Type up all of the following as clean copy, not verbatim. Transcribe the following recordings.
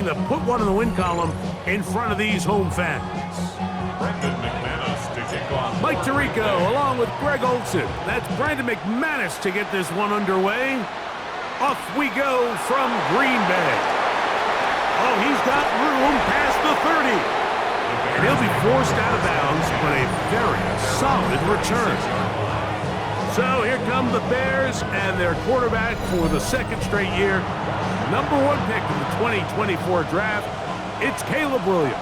to put one in the win column in front of these home fans. Mike Tirico along with Greg Olson. That's Brandon McManus to get this one underway. Off we go from Green Bay. Oh, he's got room past the 30. And he'll be forced out of bounds, but a very solid return. So here come the Bears and their quarterback for the second straight year. Number 1 pick in the 2024 draft, it's Caleb Williams.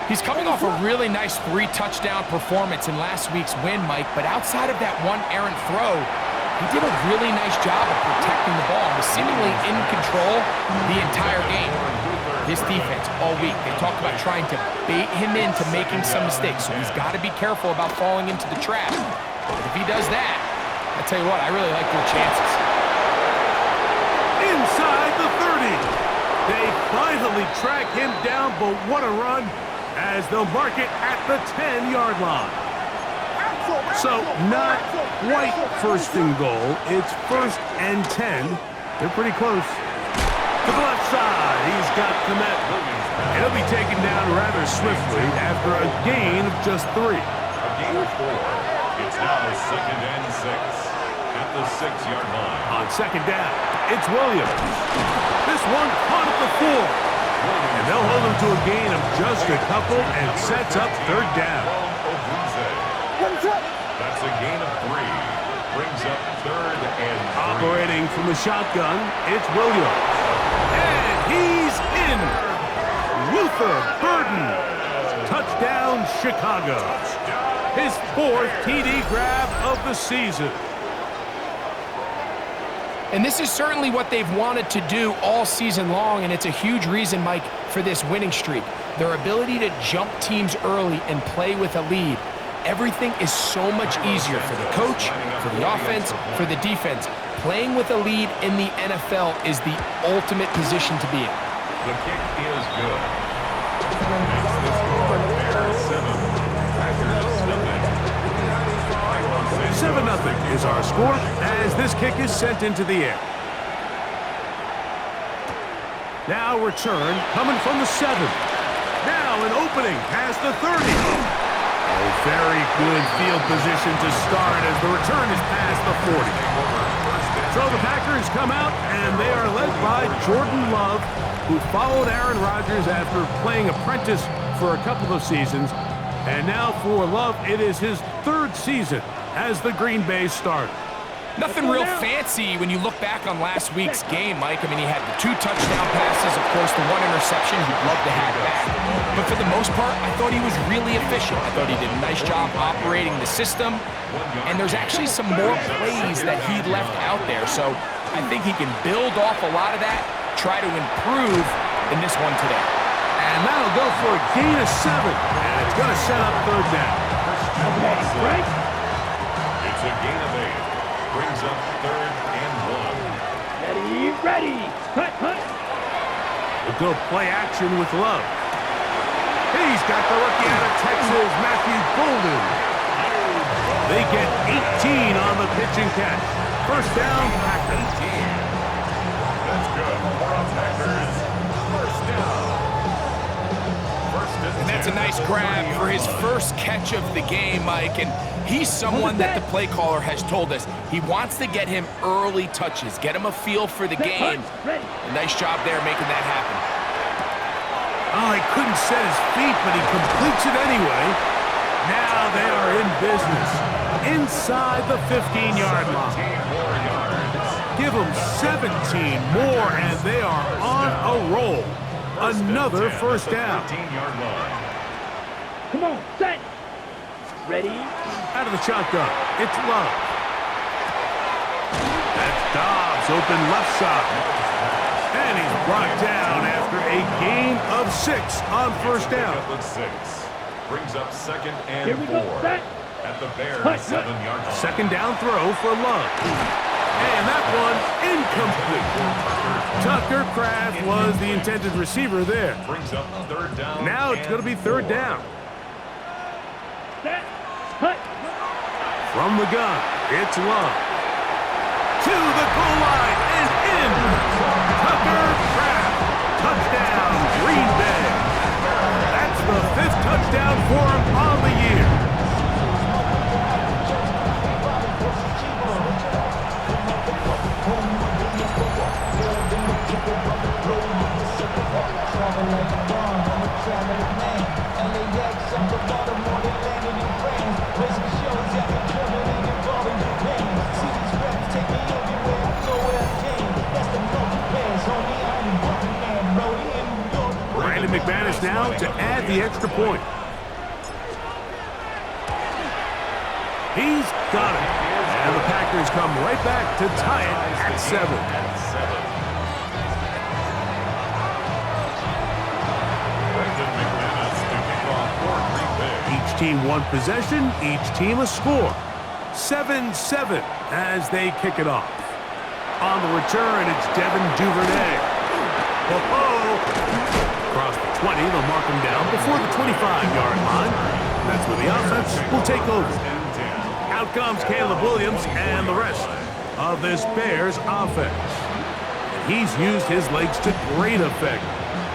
He's coming off a really nice 3-touchdown performance in last week's win, Mike, but outside of that one errant throw, he did a really nice job of protecting the ball and was seemingly in control the entire game. This defense all week, they talked about trying to bait him into making some mistakes, so he's got to be careful about falling into the trap. But if he does that, I tell you what, I really like their chances. Inside the 30. They finally track him down, but what a run as they'll mark it at the 10-yard line. So not quite first and goal. It's 1st and 10. They're pretty close. To the left side, he's got Komet. And he'll be taken down rather swiftly after a gain of just 3. A gain of 4. It's now 2nd and 6 at the 6-yard line. On second down, it's Williams. This one caught at the 4. And they'll hold him to a gain of just a couple and sets up 3rd down. That's a gain of 3. Brings up 3rd and 3. Operating from the shotgun, it's Williams. And he's in. Luther Burden. Touchdown, Chicago. His 4th TD grab of the season. And this is certainly what they've wanted to do all season long, and it's a huge reason, Mike, for this winning streak. Their ability to jump teams early and play with a lead. Everything is so much easier for the coach, for the offense, for the defense. Playing with a lead in the NFL is the ultimate position to be in. The kick is good. Makes the score Bears 7. Packers nothing. 7-0 is our score as this kick is sent into the air. Now return coming from the 7. Now an opening past the 30. Oh, very good field position to start as the return is past the 40. So the Packers come out and they are led by Jordan Love, who followed Aaron Rodgers after playing apprentice for a couple of seasons. And now for Love, it is his 3rd season as the Green Bay starter. Nothing real fancy when you look back on last week's game, Mike. I mean, he had the 2 touchdown passes, of course, the 1 interception. He'd love to have that. But for the most part, I thought he was really efficient. I thought he did a nice job operating the system. And there's actually some more plays that he left out there. So I think he can build off a lot of that, try to improve in this one today. And that'll go for a gain of 7. And it's going to set up 3rd down. Right? It's a gain of 8. Brings up 3rd and 1. Ready. Hut. We'll go play action with Love. He's got the rookie out of Texas, Matthew Golden. They get 18 on the pitch and catch. 1st down, Packers. That's good for our Packers. 1st down. And that's a nice grab for his first catch of the game, Mike. And he's someone that the play caller has told us he wants to get him early touches, get him a feel for the game. A nice job there making that happen. Oh, he couldn't set his feet, but he completes it anyway. Now they are in business. Inside the 15-yard line. Give them 17 more, and they are on a roll. Another 1st down. Come on, set. Ready. Out of the shotgun, it's Love. That's Dobbs, open left side. And he's brought down after a gain of 6 on 1st down. 6. Brings up 2nd and Here we 4. go, set. At the Bears 7-yard line. 2nd down throw for Love. And that one incomplete. Tucker Kraft was the intended receiver there. Brings up 3rd down. Now it's going to be 3rd down. Set. Hut. From the gun, it's Love. To the goal line and in. Tucker Kraft. Touchdown, touchdown for him on the year. Brandon McManus now to add the extra point. He's got it. And the Packers come right back to tie it at 7. Each team one possession, each team a score. 7-7 as they kick it off. On the return, it's Devin Duvernay. Across the 20, they'll mark him down before the 25-yard line. That's where the offense will take over. Out comes Caleb Williams and the rest of this Bears offense. And he's used his legs to great effect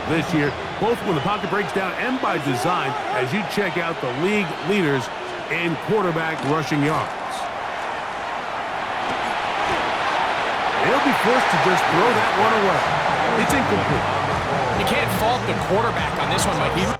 this year, both when the pocket breaks down and by design, as you check out the league leaders in quarterback rushing yards. He'll be forced to just throw that one away. It's incomplete. You can't fault the quarterback on this one, Mike.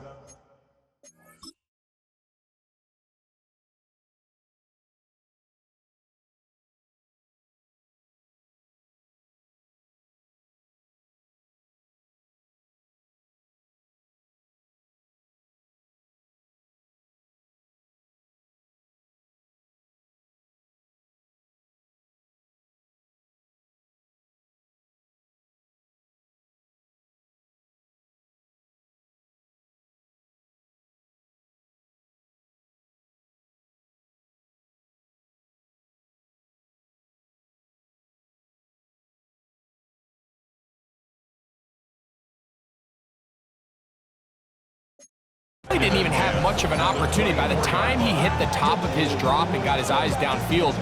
He didn't even have much of an opportunity. By the time he hit the top of his drop and got his eyes downfield,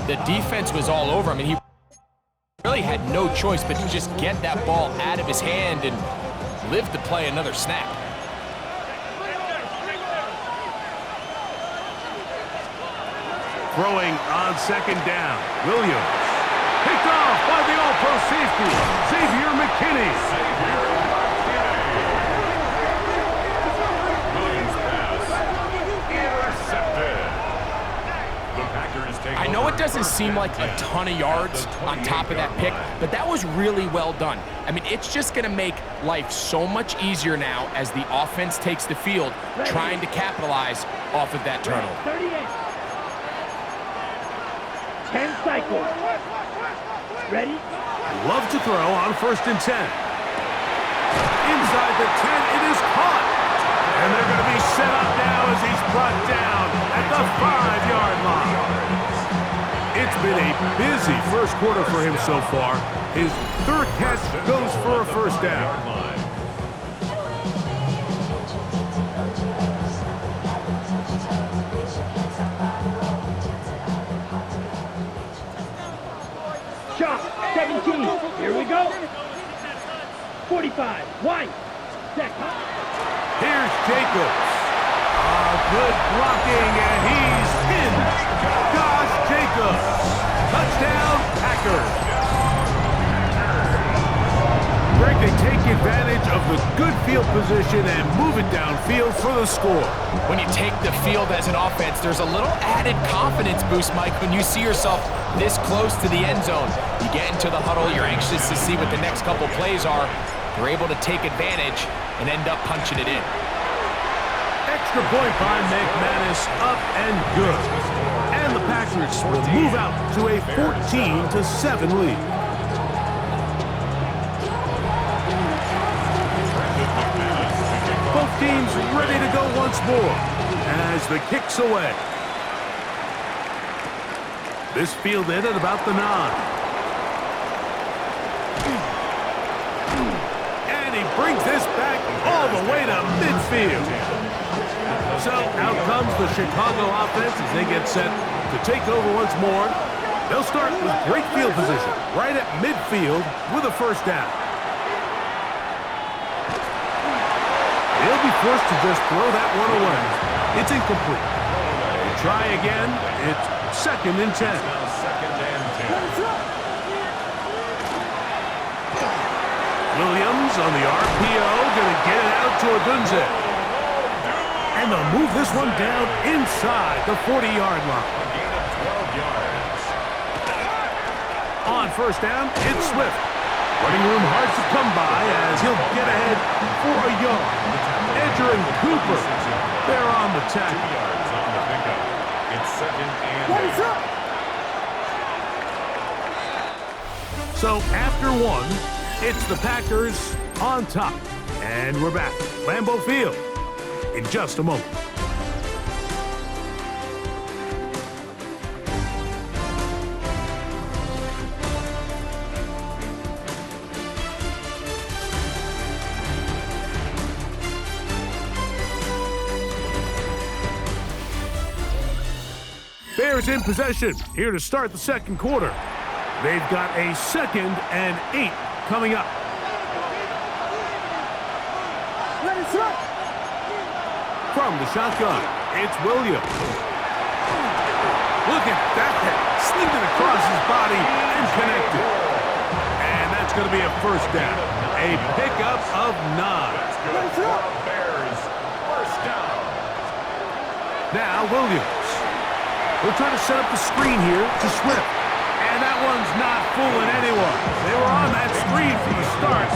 the defense was all over him, and he really had no choice but to just get that ball out of his hand and live to play another snap. Throwing on second down, Williams. Picked off by the all-pro safety, Xavier McKinney. I know it doesn't seem like a ton of yards on top of that pick, but that was really well done. I mean, it's just going to make life so much easier now as the offense takes the field, trying to capitalize off of that turnover. 10 cycles. Ready? Love to throw on 1st and 10. Inside the 10, it is caught. And they're going to be set up now as he's brought down at the 5-yard line. It's been a busy first quarter for him so far. His 3rd catch goes for a 1st down. Shot, 17. Here we go. 45. White. Set. Here's Jacobs. Good blocking, and he's pinned. Josh Jacobs. Touchdown, Packers. Greg, they take advantage of the good field position and move it downfield for the score. When you take the field as an offense, there's a little added confidence boost, Mike, when you see yourself this close to the end zone. You get into the huddle, you're anxious to see what the next couple plays are. You're able to take advantage and end up punching it in. Extra point by McManus, up and good. And the Packers will move out to a 14-7 lead. Both teams ready to go once more as the kick's away. This fielded at about the 9. And he brings this back all the way to midfield. So out comes the Chicago offense as they get set to take over once more. They'll start with great field position right at midfield with a 1st down. He'll They'll be forced to just throw that one away. It's incomplete. They try again. It's 2nd and 10. Now 2nd and 10. Williams on the RPO, going to get it out to Odunze. And they'll move this one down inside the 40-yard line. A gain of 12 yards. On 1st down, it's Swift. Running room hard to come by as he'll get ahead for a yard. Edger and Cooper, they're on the 2 tackle. yards on the pickup. It's 2nd and 8. So after one, it's the Packers on top. And we're back. Lambeau Field in just a moment. Bears in possession here to start the 2nd quarter. They've got a 2nd and 8 coming up. From the shotgun, it's Williams. Look at that. Slinged it across his body and connected. And that's going to be a 1st down. A pickup of 9. Bears, 1st down. Now Williams. They're trying to set up the screen here to Swift. And that one's not fooling anyone. They were on that screen from the start.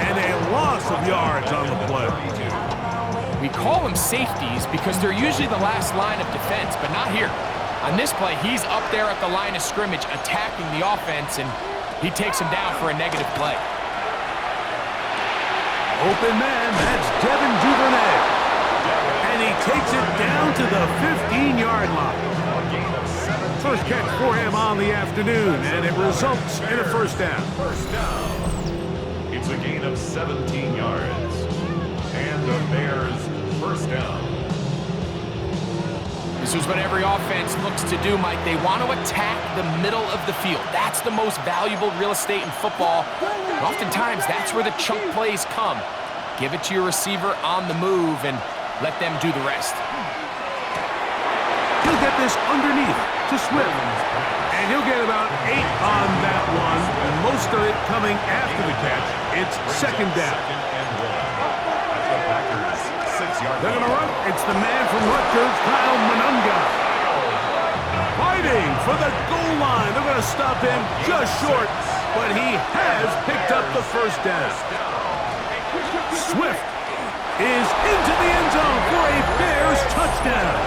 And a loss of yards on the play. We call them safeties because they're usually the last line of defense, but not here. On this play, he's up there at the line of scrimmage attacking the offense, and he takes him down for a negative play. Open man, that's Devin Duvernay. And he takes it down to the 15-yard line. First catch for him on the afternoon, and it results in a 1st down. 1st down. It's a gain of 17 yards. And the Bears, 1st down. This is what every offense looks to do, Mike. They want to attack the middle of the field. That's the most valuable real estate in football. And oftentimes, that's where the chunk plays come. Give it to your receiver on the move and let them do the rest. He'll get this underneath to Swift. And he'll get about 8 on that one. Most of it coming after the catch. It's 2nd down. They're going to run. It's the man from Rutgers, Kyle Monunga. Fighting for the goal line. They're going to stop him just short, but he has picked up the 1st down. Swift is into the end zone for a Bears touchdown.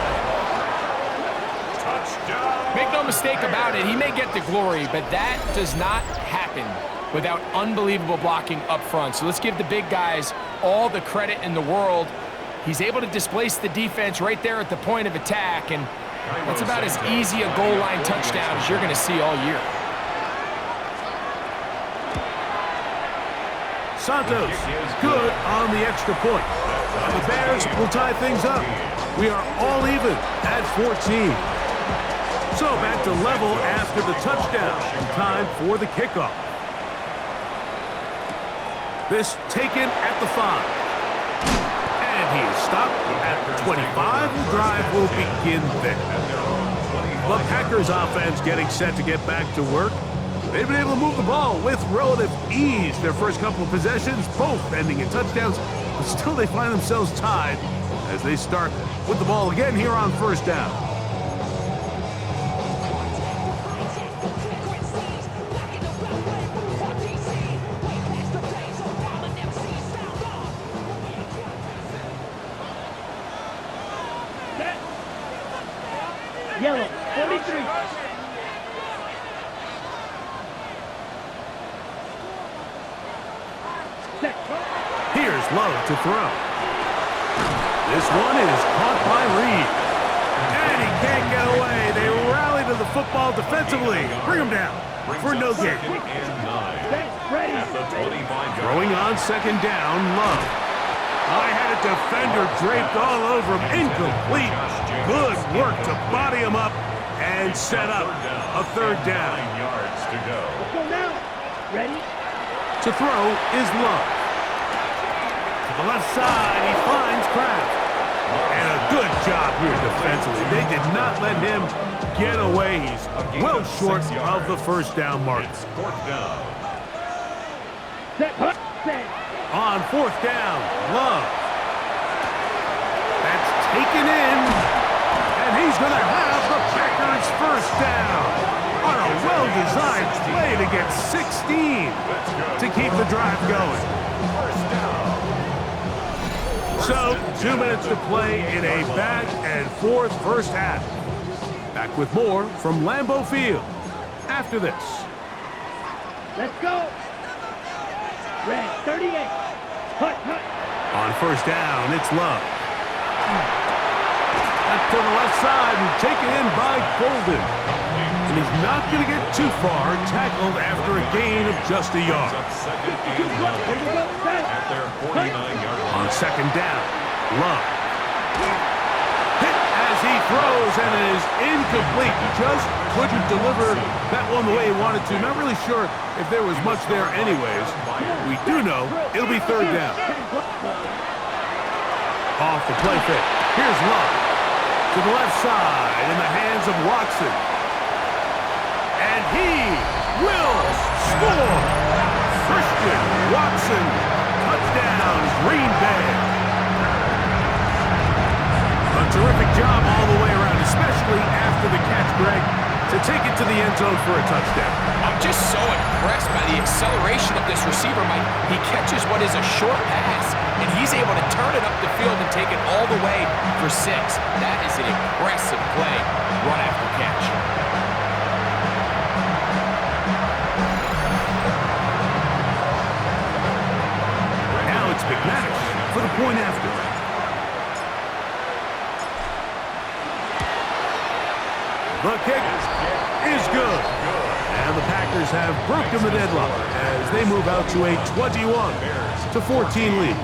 Make no mistake about it, he may get the glory, but that does not happen without unbelievable blocking up front. So let's give the big guys all the credit in the world. He's able to displace the defense right there at the point of attack, and that's about as easy a goal line touchdown as you're going to see all year. Santos, good on the extra point. And the Bears will tie things up. We are all even at 14. So back to level after the touchdown. Time for the kickoff. This taken at the 5. And he is stopped at the 25. The drive will begin there. The Packers offense getting set to get back to work. They've been able to move the ball with relative ease. Their first couple of possessions, both ending in touchdowns, but still they find themselves tied as they start with the ball again here on 1st down. Yellow, 43. Here's Love to throw. This one is caught by Reed. And he can't get away. They rally to the football defensively. Bring him down for no gain. Ready. Throwing on 2nd down, Love. I had a defender draped all over him. Incomplete. Good work to body him up and set up a 3rd down. 9 yards to go. Let's go now. Ready. To throw is Love. The left side, he finds Kraft. And a good job here defensively. They did not let him get away. He's well short of the first down mark. It's fourth down. Set. On fourth down, Love. That's taken in. And he's going to have the Packers first down. On a well-designed play to get 16 to keep the drive going. First down. So, 2 minutes to play in a back and forth first half. Back with more from Lambeau Field after this. Let's go. Red 38. Hut. On first down, it's Love. Back to the left side and taken in by Golden. And he's not going to get too far, tackled after a gain of just a yard. Up second and 11 at their 49-yard line. On second down, Love. Hit as he throws, and it is incomplete. Just couldn't deliver that one the way he wanted to. Not really sure if there was much there anyways. We do know it'll be third down. Off the play fake. Here's Love. To the left side in the hands of Watson. And he will score. Christian Watson. Touchdown, Green Bay. A terrific job all the way around, especially after the catch, Greg, to take it to the end zone for a touchdown. I'm just so impressed by the acceleration of this receiver, Mike. He catches what is a short pass, and he's able to turn it up the field and take it all the way for 6. That is an impressive play, run after catch. Now it's McManus for the point after. The kick is good. And the Packers have broken the deadlock as they move out to a 21-14 lead.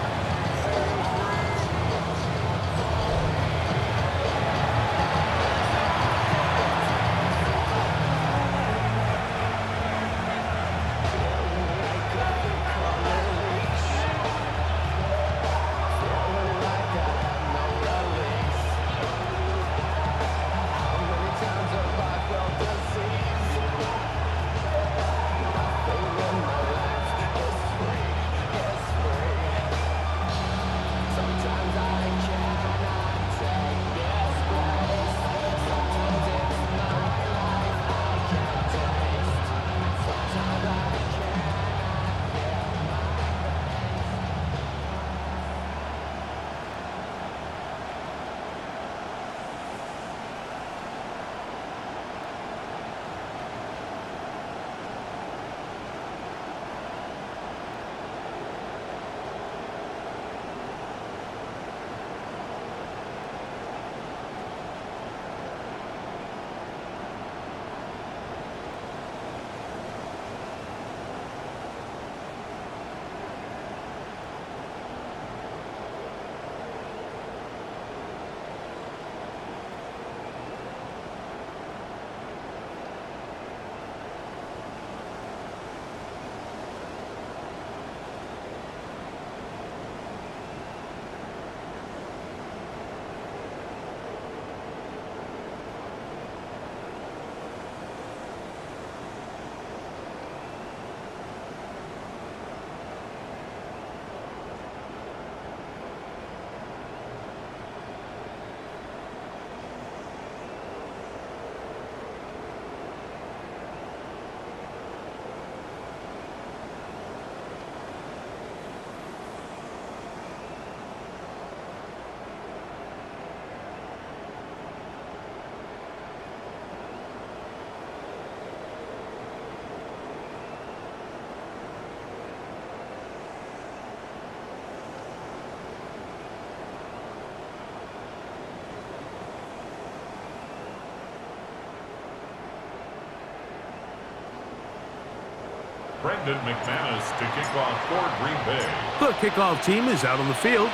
Brendan McManus to kick off for Green Bay. The kickoff team is out on the field,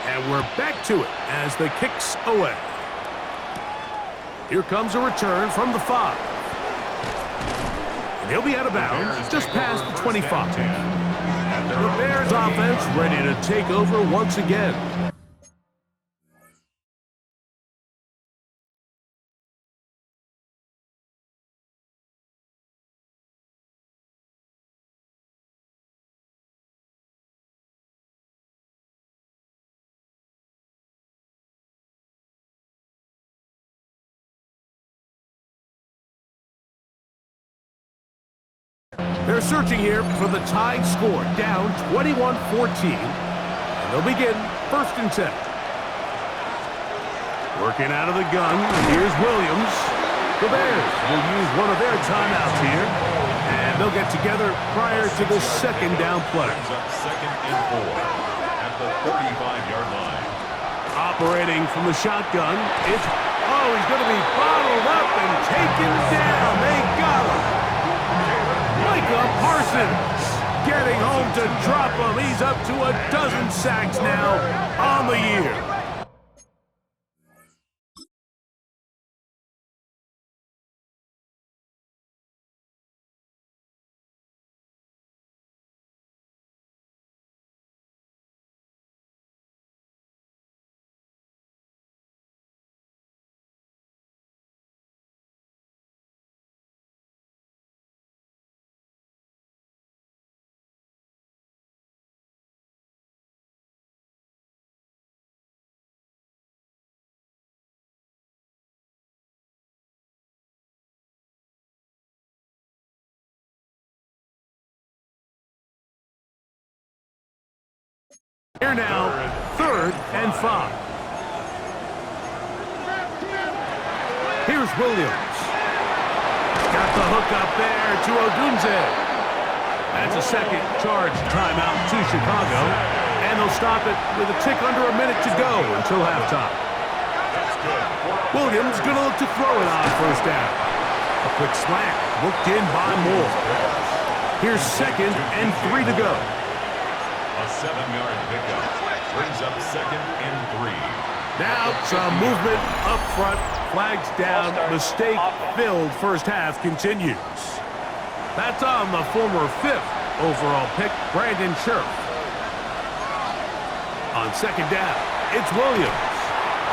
and we're back to it as the kick's away. Here comes a return from the 5. And he'll be out of bounds just past the 25. At The Bears offense ready to take over once again. They're searching here for the tied score, down 21-14. And they'll begin 1st and 10. Working out of the gun, here's Williams. The Bears will use one of their timeouts here, and they'll get together prior to the 2nd down play. Second and 4 at the 35-yard line. Operating from the shotgun, it's, he's going to be bottled up and taken down. They got him. Micah Parsons getting home to drop him. He's up to a dozen sacks now on the year. Here now, 3rd and 5. Here's Williams. Got the hook up there to Odunze. That's a second charge timeout to Chicago. And they'll stop it with a tick under a minute to go until halftime. Williams going to look to throw it on 1st down. A quick slant, looked in by Moore. Here's 2nd and 3 to go. A 7-yard pickup brings up 2nd and 3. Now some movement up front, flags down, mistake-filled 1st half continues. That's on the former 5th overall pick, Brandon Scherf. On 2nd down, it's Williams.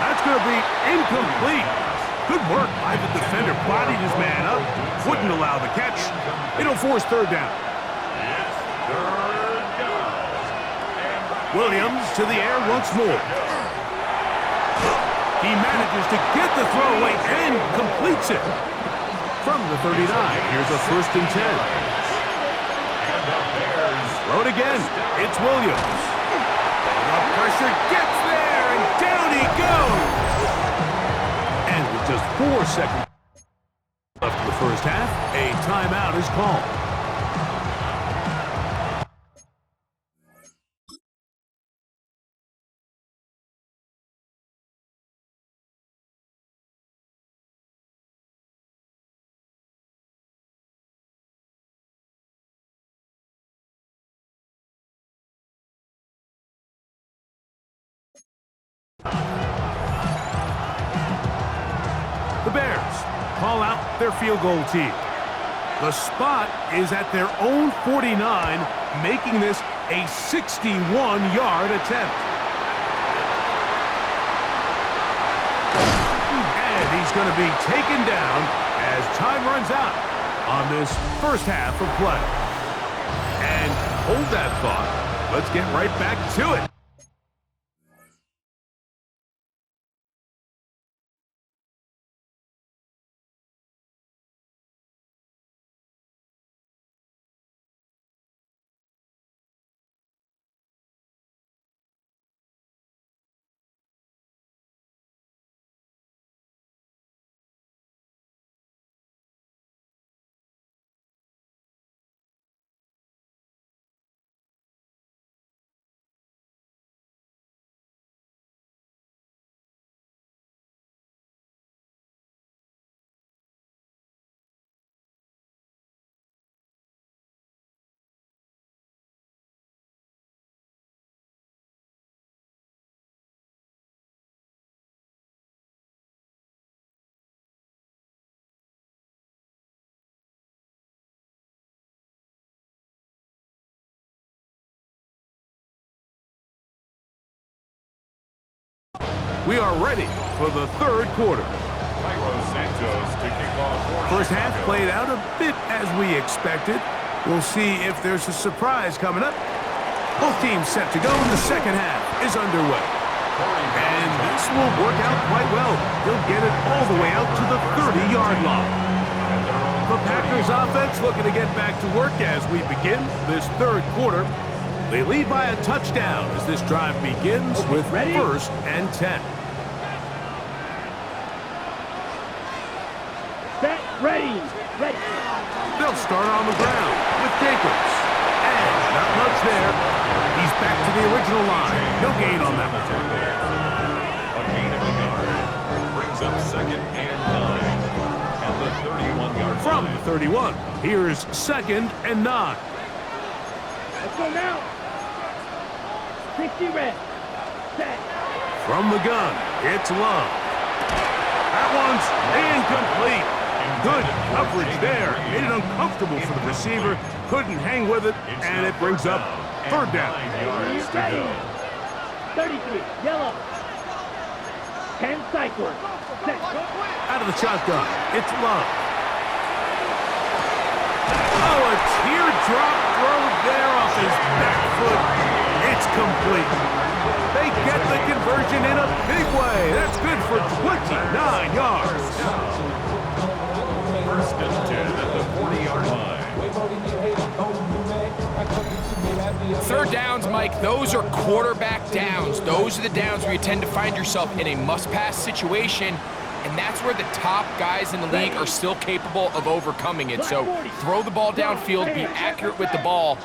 That's going to be incomplete. Good work by the defender, bodied his man up, wouldn't allow the catch. It'll force 3rd down. Williams to the air once more. He manages to get the throw away and completes it. From the 39, here's a 1st and 10. Throw it again. It's Williams. The pressure gets there, and down he goes. And with just 4 seconds left in the 1st half, a timeout is called. The Bears call out their field goal team. The spot is at their own 49, making this a 61-yard attempt. And he's going to be taken down as time runs out on this 1st half of play. And hold that thought. Let's get right back to it. We are ready for the third quarter. First half played out a bit as we expected. We'll see if there's a surprise coming up. Both teams set to go, and the second half is underway. And this will work out quite well. He'll get it all the way out to the 30-yard line. The Packers offense looking to get back to work as we begin this third quarter. They lead by a touchdown as this drive begins with first and 10. Set, ready. They'll start on the ground with Jacobs. And not much there. He's back to the original line. No gain on that one. A gain of a yard. Brings up second and 9. At the 31-yard line. From the 31, here's second and 9. Let's go now. 60 red. Set. From the gun, it's Love. That one's incomplete. Good coverage there. Made it uncomfortable for the receiver. Couldn't hang with it, and it brings up third down. 33, yellow. 10 cycle. Set. Out of the shotgun, it's Love. Oh, a teardrop throw there off his back foot. It's complete. They get the conversion in a big way. That's good for 29 yards. First and 10 at the 40-yard line. Third downs, Mike, those are quarterback downs. Those are the downs where you tend to find yourself in a must-pass situation, and that's where the top guys in the league are still capable of overcoming it. So throw the ball downfield, be accurate with the ball.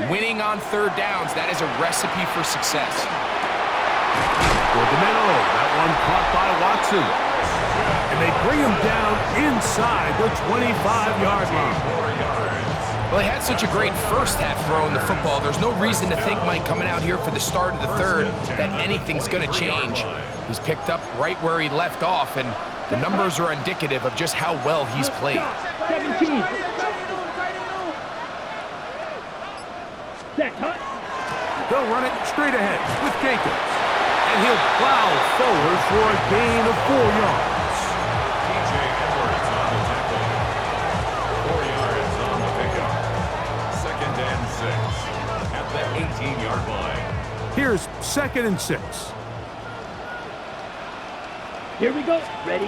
Winning on third downs, that is a recipe for success. For the middle, that one caught by Watson. And they bring him down inside the 25-yard line. Well, he had such a great first half throwing the football. There's no reason to think, Mike, coming out here for the start of the third, that anything's going to change. He's picked up right where he left off, and the numbers are indicative of just how well he's played. 17. Set, cut. They'll run it straight ahead with Jacobs. And he'll plow forward for a gain of 4 yards. At the 18-yard line. Here's second and 6. Here we go. Ready?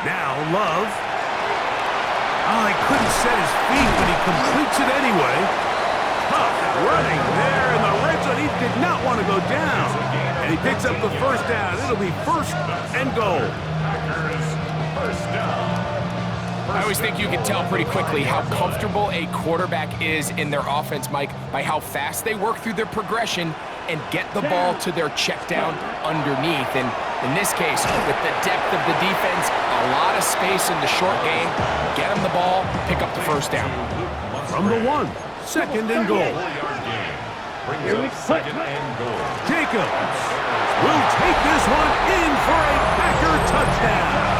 Now Love. Oh, he couldn't set his feet, but he completes it anyway. Tough running there in the red zone. He did not want to go down. And he picks up the first down. It'll be first and goal. Packers first down. I always think you can tell pretty quickly how comfortable a quarterback is in their offense, Mike, by how fast they work through their progression and get the ball to their check down underneath. And in this case, with the depth of the defense, a lot of space in the short game, get them the ball, pick up the first down. From the 1, second and goal. Brings up second and goal. Jacobs will take this one in for a Packer touchdown.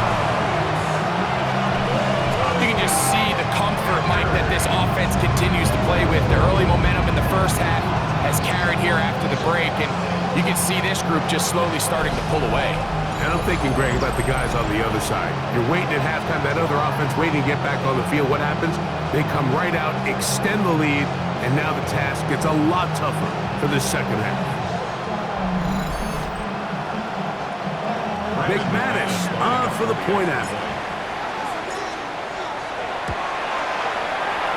You can just see the comfort, Mike, that this offense continues to play with. The early momentum in the first half has carried here after the break, and you can see this group just slowly starting to pull away. And I'm thinking, Greg, about the guys on the other side. You're waiting at halftime, that other offense waiting to get back on the field. What happens? They come right out, extend the lead, and now the task gets a lot tougher for the second half. McManus on for the point after.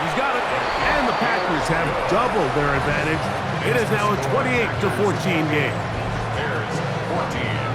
He's got it, and the Packers have doubled their advantage. It is now a 28-14 game. Bears 14.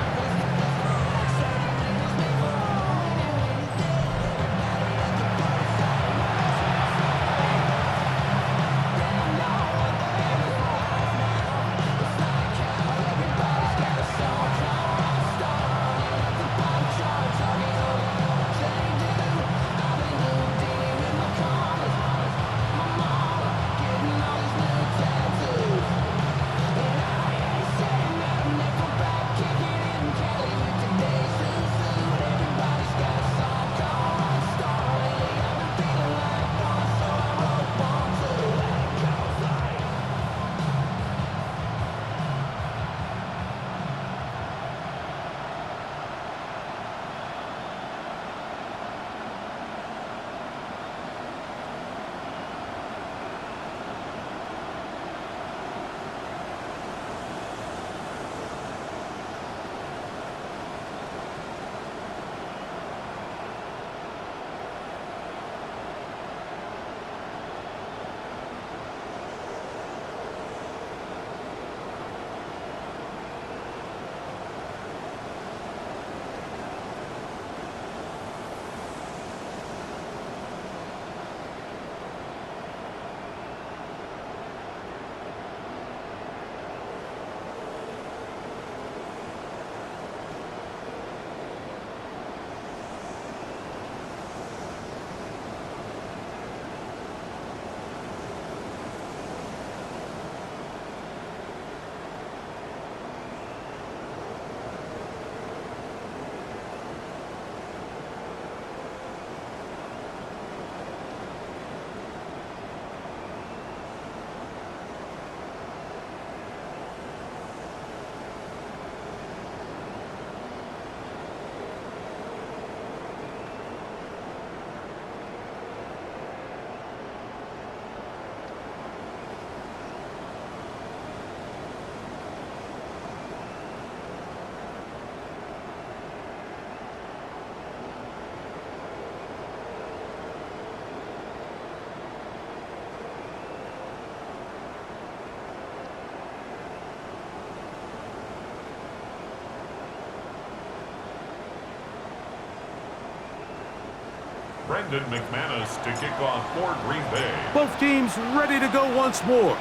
Brendan McManus to kick off for Green Bay. Both teams ready to go once more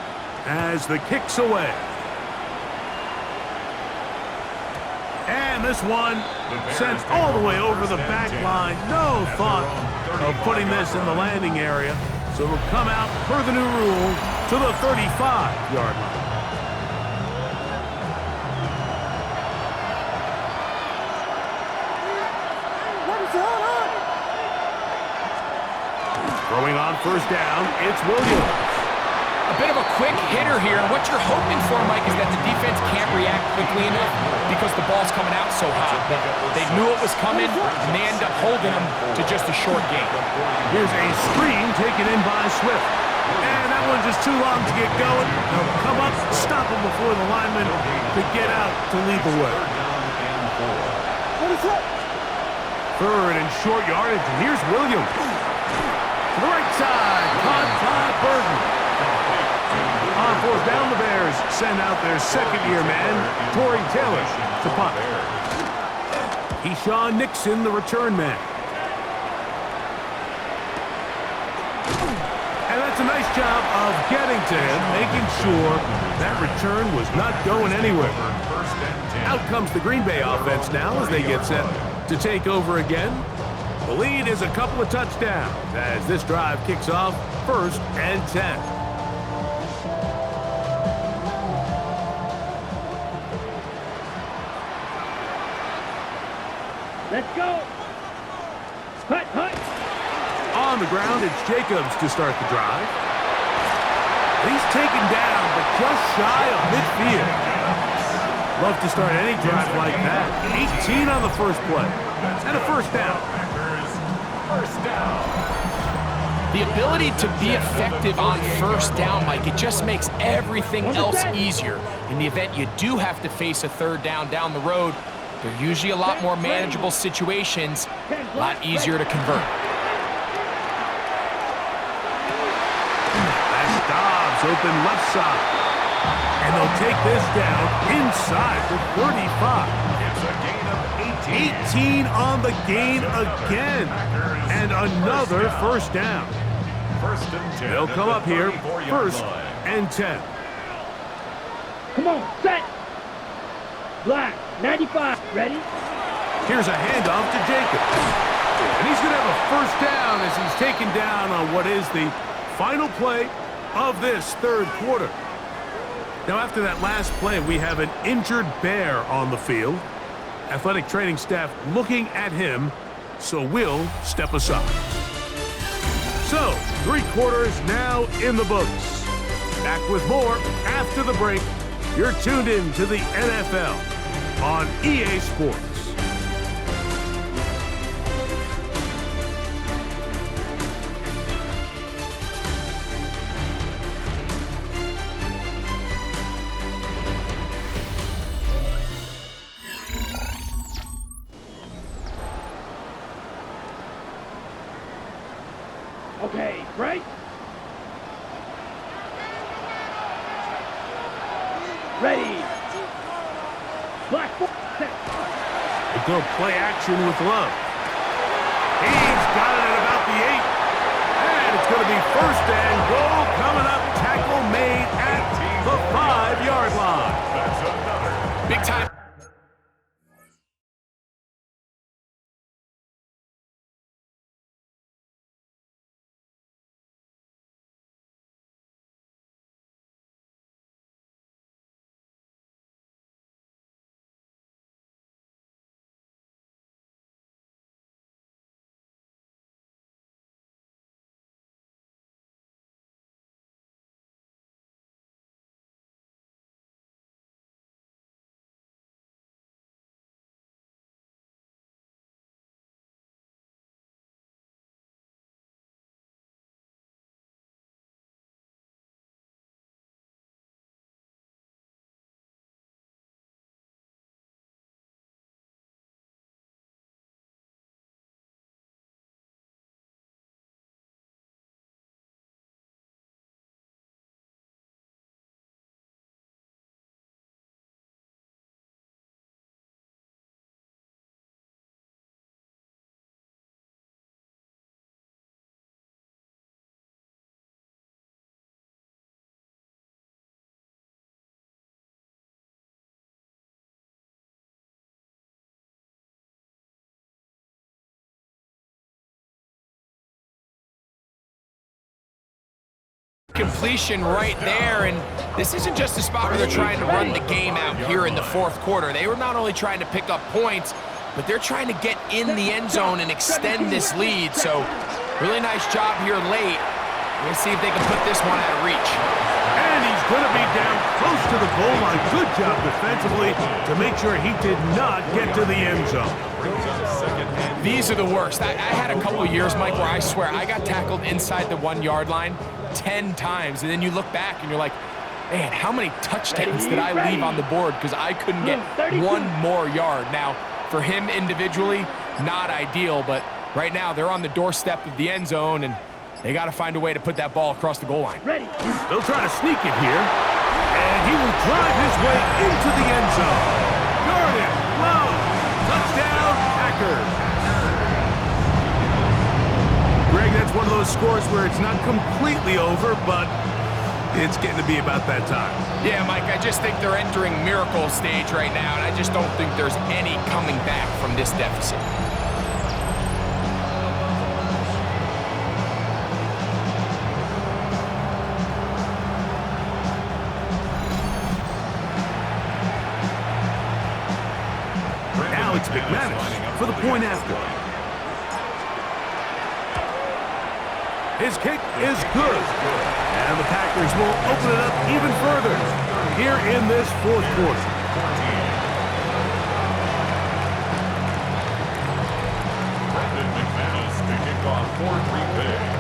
as the kick's away. And this one sent all the way over the back line. No thought of putting this in the landing area. So it'll come out per the new rule to the 35-yard line. Throwing on first down, it's Williams. A bit of a quick hitter here. What you're hoping for, Mike, is that the defense can't react quickly enough because the ball's coming out so hot. But they knew it was coming, and they end up holding them to just a short game. Here's a screen taken in by Swift. And that one's just too long to get going. They'll come up, stop him before the lineman could get out to lead the way. Third and short yardage, and here's Williams. To the right side, caught by Burton. On fourth down, the Bears send out their second-year man, Torrey Taylor, to punt. Keyshawn Nixon, the return man. And that's a nice job of getting to him, making sure that return was not going anywhere. Out comes the Green Bay offense now as they get set to take over again. The lead is a couple of touchdowns as this drive kicks off 1st and 10. Let's go. Hut, hut. On the ground, it's Jacobs to start the drive. He's taken down, but just shy of midfield. Love to start any drive like that. 18 on the first play. And a first down. The ability to be effective on first down, Mike, it just makes everything else easier. In the event you do have to face a third down the road, they're usually a lot more manageable situations, a lot easier to convert. That's Dobbs open left side. And they'll take this down inside the 35. It's a gain of 18 on the gain again. And another first down. First and 10. They'll come up here, 1st and 10. Come on, set. Black, 95, ready? Here's a handoff to Jacobs. And he's going to have a first down as he's taken down on what is the final play of this third quarter. Now, after that last play, we have an injured Bear on the field. Athletic training staff looking at him, so we'll step aside. So, 3 quarters now in the books. Back with more after the break. You're tuned in to the NFL on EA Sports. Okay, right? Ready. Black, set. They go play action with Love. He's got it at about the 8. And it's going to be 1st and goal coming up. Tackle made at the 5-yard line. That's another Big time. Completion right there, and this isn't just a spot where they're trying to run the game out here in the fourth quarter. They were not only trying to pick up points, but they're trying to get in the end zone and extend this lead. So really nice job here late. We'll see if they can put this one out of reach. And he's going to be down close to the goal line. Good job defensively to make sure he did not get to the end zone. These are the worst. I had a couple years, Mike, where I swear I got tackled inside the 1 yard line 10 times, and then you look back and you're like, man, how many touchdowns did I leave on the board because I couldn't get one more yard? Now, for him individually, not ideal, but right now they're on the doorstep of the end zone, and they got to find a way to put that ball across the goal line. They'll try to sneak it here, and he will drive his way into the end zone. Jordan Love, touchdown, Packers. Greg, that's one of those scores where it's not completely over, but it's getting to be about that time. Yeah, Mike, I just think they're entering miracle stage right now, and I just don't think there's any coming back from this deficit. Alex McManus for the point after. His kick is good. And the Packers will open it up even further here in this fourth quarter. McManus to kick off for Green Bay.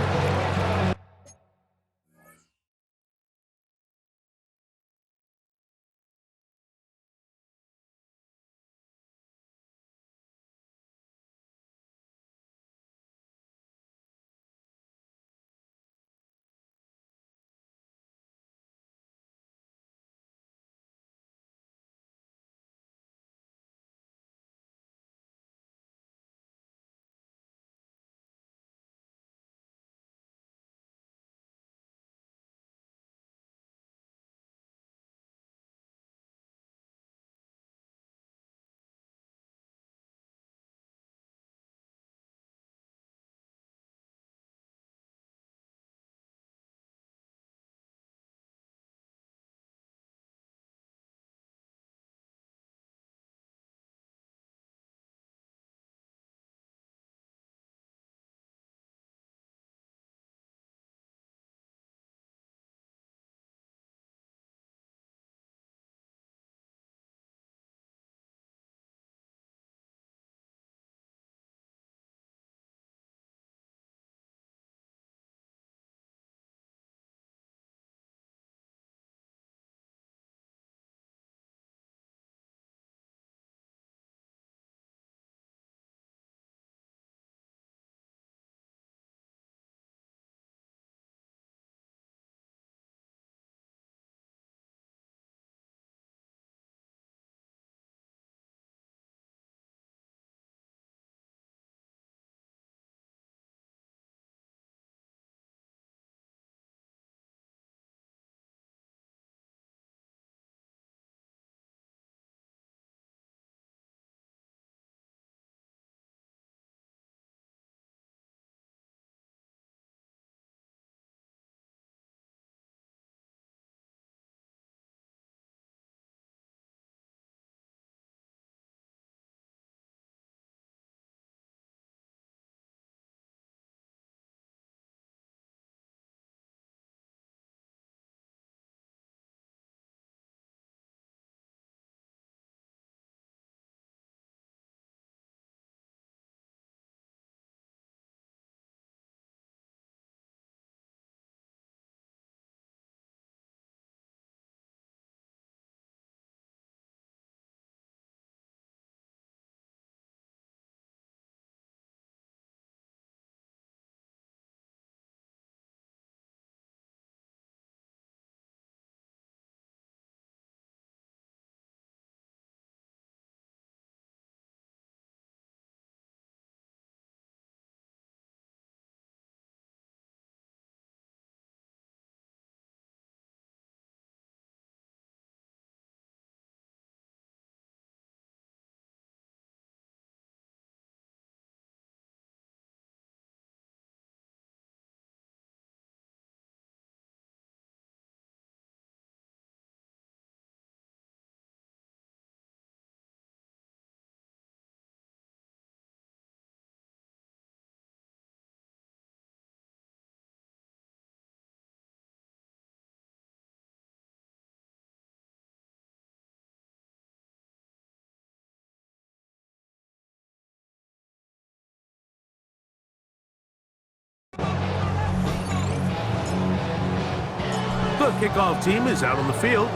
The kickoff team is out on the field,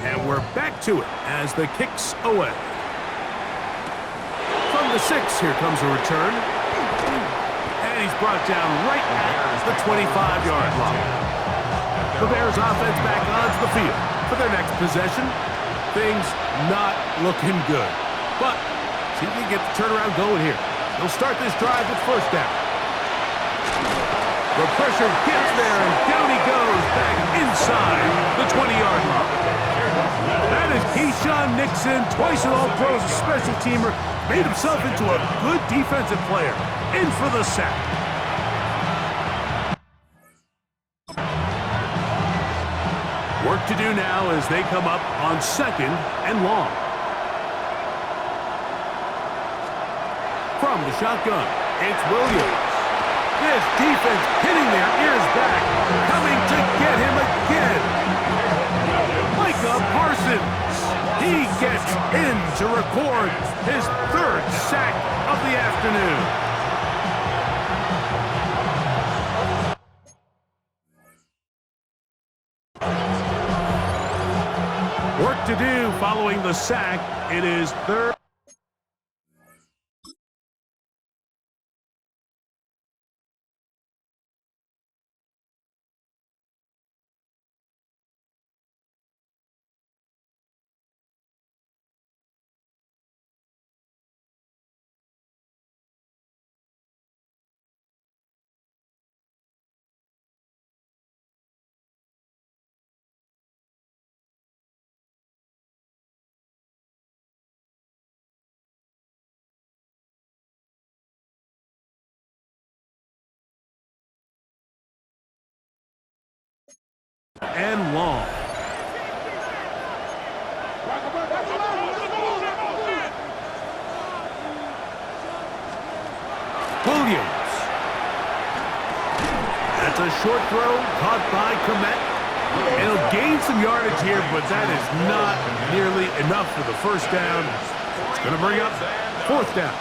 and we're back to it as the kick's away. From the 6, here comes a return. And he's brought down right at the 25-yard line. The Bears offense back onto the field for their next possession. Things not looking good. But see if we can get the turnaround going here. They'll start this drive with first down. The pressure gets there, and down he goes back inside the 20-yard line. That is Keyshawn Nixon, twice an All-Pros, a special teamer, made himself into a good defensive player. In for the sack. Work to do now as they come up on 2nd and long. From the shotgun, it's Williams. This defense hitting their ears back, coming to get him again. Micah Parsons, he gets in to record his 3rd sack of the afternoon. Work to do following the sack. It is 3rd. And long. Williams. That's a short throw caught by Komet. It'll gain some yardage here, but that is not nearly enough for the first down. It's going to bring up 4th down.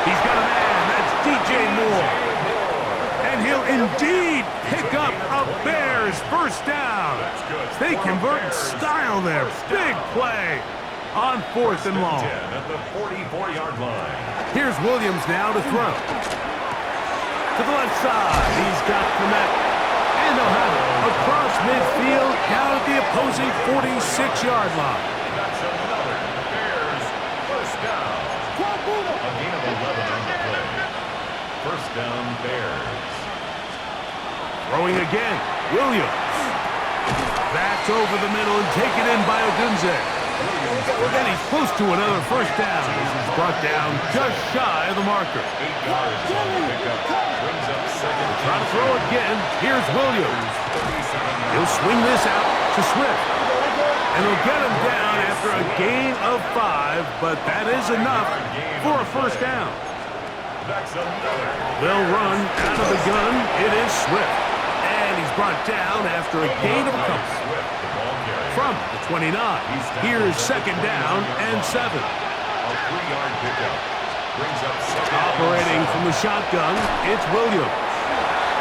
He's got a man. That's DJ Moore. And he'll indeed pick up a Bears first down. They convert in style there. Big play on 4th and long. At the 44-yard line. Here's Williams now to throw. To the left side, he's got Komet. And they'll have it across midfield down at the opposing 46-yard line. That's another Bears first down. A gain of 11 on the play. First down, Bears. Throwing again, Williams. That's over the middle and taken in by Odunze. And he's close to another first down. This is brought down just shy of the marker. 8 yards on the pickup. Brings up 2nd. Trying to throw again. Here's Williams. He'll swing this out to Swift. And he'll get him down after a gain of 5, but that is enough for a first down. They'll run out of the gun. It is Swift. And he's brought down after a gain of a couple. From the 29. Here's 2nd down and 7. A 3-yard pickup. Brings up 2nd. Operating from the shotgun, it's Williams.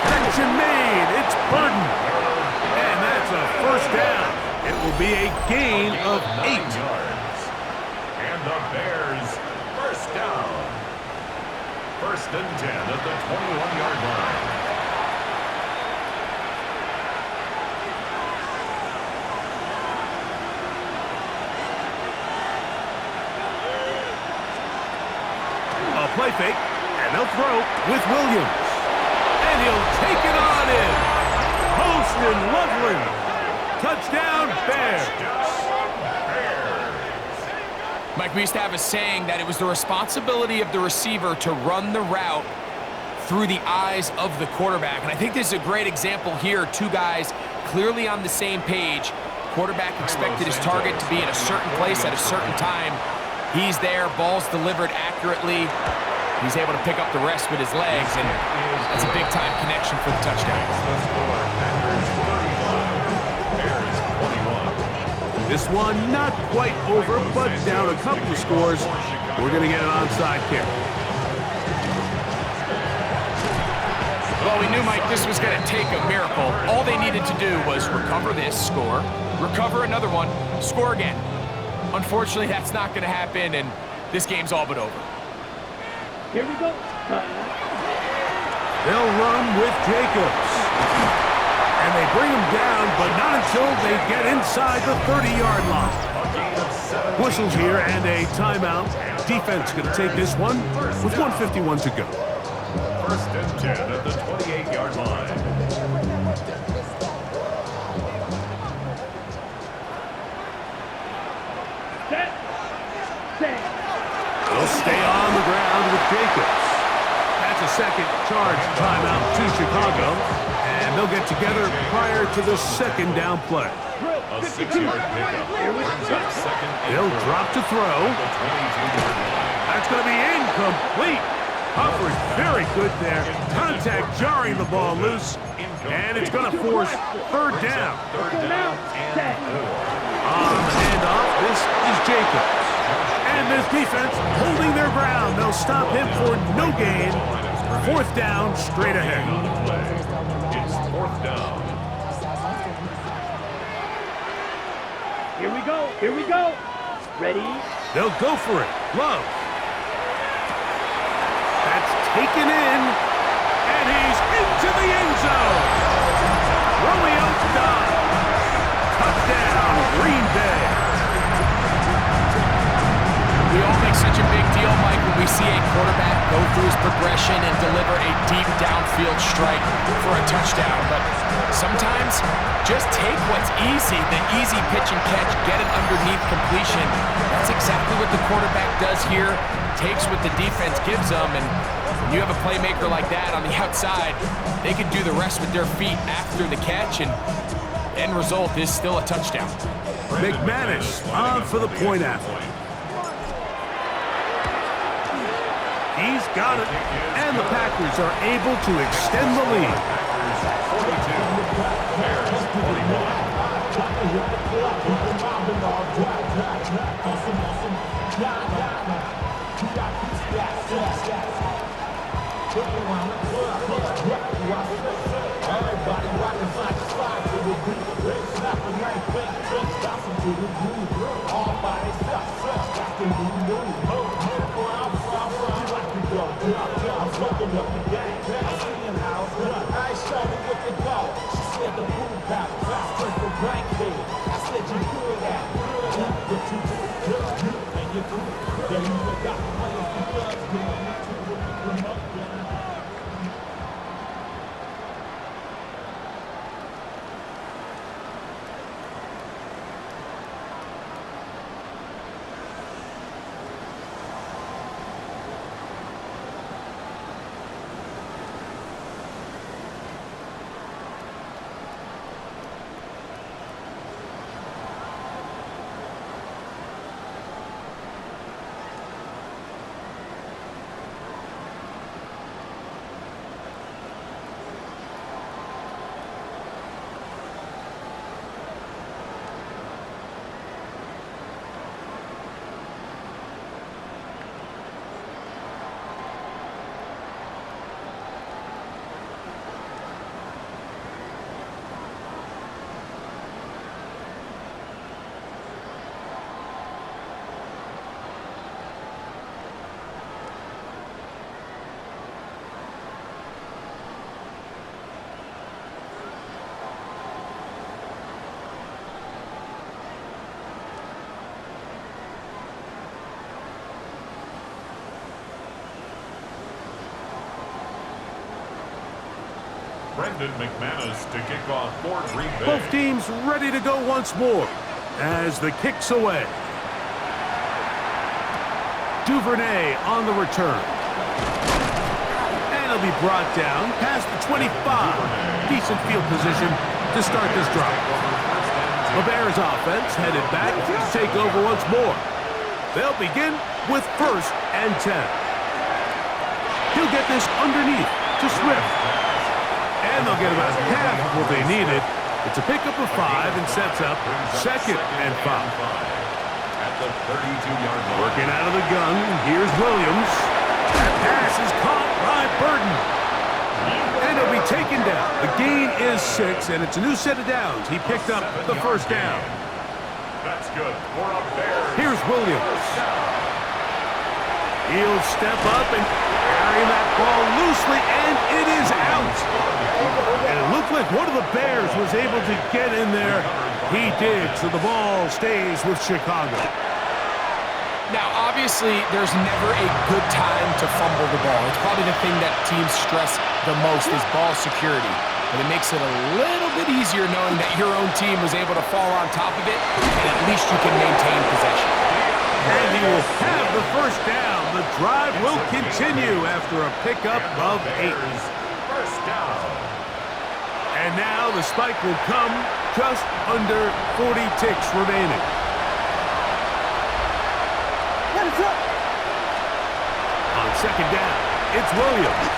Catch and made. It's Burden. And that's a first down. It will be a gain of 8 yards. And the Bears first down. 1st and 10 at the 21-yard line. A play fake, and they'll throw with Williams. And he'll take it on in. Poston Loveland. Touchdown, Bears. Mike, we used to have a saying that it was the responsibility of the receiver to run the route through the eyes of the quarterback. And I think this is a great example here. 2 guys clearly on the same page. Quarterback expected his target to be in a certain place at a certain time. He's there, ball's delivered accurately. He's able to pick up the rest with his legs, and that's a big-time connection for the touchdown. This one not quite over, but down a couple of scores. We're going to get an onside kick. Well, we knew, Mike, this was going to take a miracle. All they needed to do was recover this, score, recover another one, score again. Unfortunately, that's not going to happen, and this game's all but over. Here we go. They'll run with Jacobs. And they bring him down, but not until they get inside the 30-yard line. Whistles here and a timeout. Defense going to take this one with 1:51 to go. First and 10 at the 28-yard line. Set. Set. They'll stay on the ground with Jacobs. That's a second charge timeout to Chicago. And they'll get together prior to the second down play. A 6-yard pickup brings up second. They'll drop to throw. The 22-yard line. That's going to be incomplete. Coverage very good there. Contact jarring the ball loose. And it's going to force third down. Third down and 4. On the handoff, this is Jacobs. And this defense holding their ground. They'll stop him for no gain. Fourth down, straight ahead. It's fourth down. Here we go. Here we go. Ready? They'll go for it. Love. That's taken in. And he's into the end zone. Romeo Dobbs. Touchdown, Green Bay. We all make such a big deal, Mike, when we see a quarterback go through his progression and deliver a deep downfield strike for a touchdown. But sometimes, just take what's easy, the easy pitch and catch, get it underneath completion. That's exactly what the quarterback does here, takes what the defense gives them, and when you have a playmaker like that on the outside, they can do the rest with their feet after the catch, and end result is still a touchdown. McManus on for the point after. He's got it, and the Packers are able to extend the lead. Brendan McManus to kick off for Green Bay. Both teams ready to go once more as the kick's away. Duvernay on the return. And he'll be brought down past the 25. Decent field position to start this drive. The Bears offense headed back to take over once more. They'll begin with first and 10. He'll get this underneath to Swift. And they'll get about half of what they needed. It's a pickup of 5 and sets up second and 5. At the 32-yard line. Working out of the gun, here's Williams. That pass is caught by Burton. And he'll be is 6, and it's a new set of downs. He picked up the first down. That's good for a Bears. Here's Williams. He'll step up and carry that ball loosely, and it is out. And it looked like one of the Bears was able to get in there. He did, so the ball stays with Chicago. Now, obviously, there's never a good time to fumble the ball. It's probably the thing that teams stress the most is ball security. But it makes it a little bit easier knowing that your own team was able to fall on top of it, and at least you can maintain possession. And he will have the first down. The drive will continue after a pickup of 8. First down. And now the spike will come just under 40 ticks remaining. On second down, it's Williams.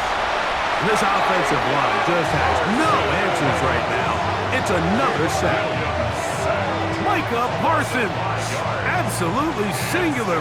And this offensive line just has no answers right now. It's another sack. Micah Parsons, absolutely singular.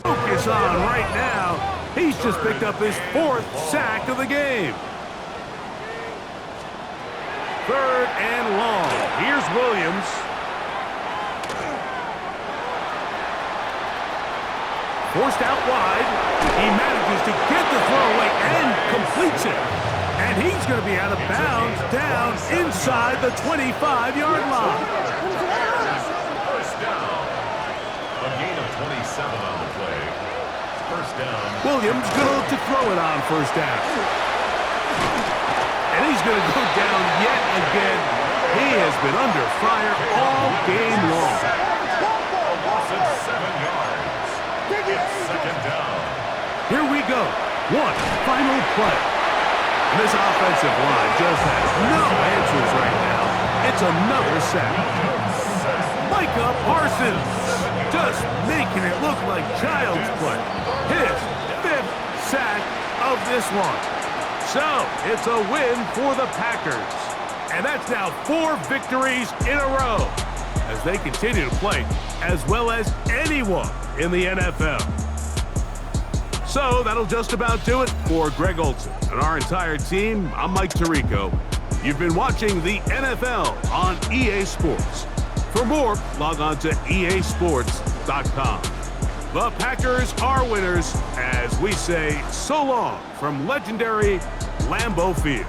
Focus on right now. He's just picked up his 4th sack of the game. 3rd and long. Here's Williams. Forced out wide. He manages to get the throw away and completes it. And he's going to be out of bounds down inside the 25-yard line. First down. A gain of 27 on the play. First down. Williams going to look to throw it on first down. And he's going to go down yet again. He has been under fire all game long. A loss of 7 yards. It's second down. Here we go. One final play. And this offensive line just has no answers right now. It's another sack. Micah Parsons just making it look like child's play. His 5th sack of this one. So, it's a win for the Packers. And that's now 4 victories in a row as they continue to play as well as anyone in the NFL. So, that'll just about do it for Greg Olson and our entire team. I'm Mike Tirico. You've been watching the NFL on EA Sports. For more, log on to easports.com. The Packers are winners as we say so long from legendary Lambeau Field.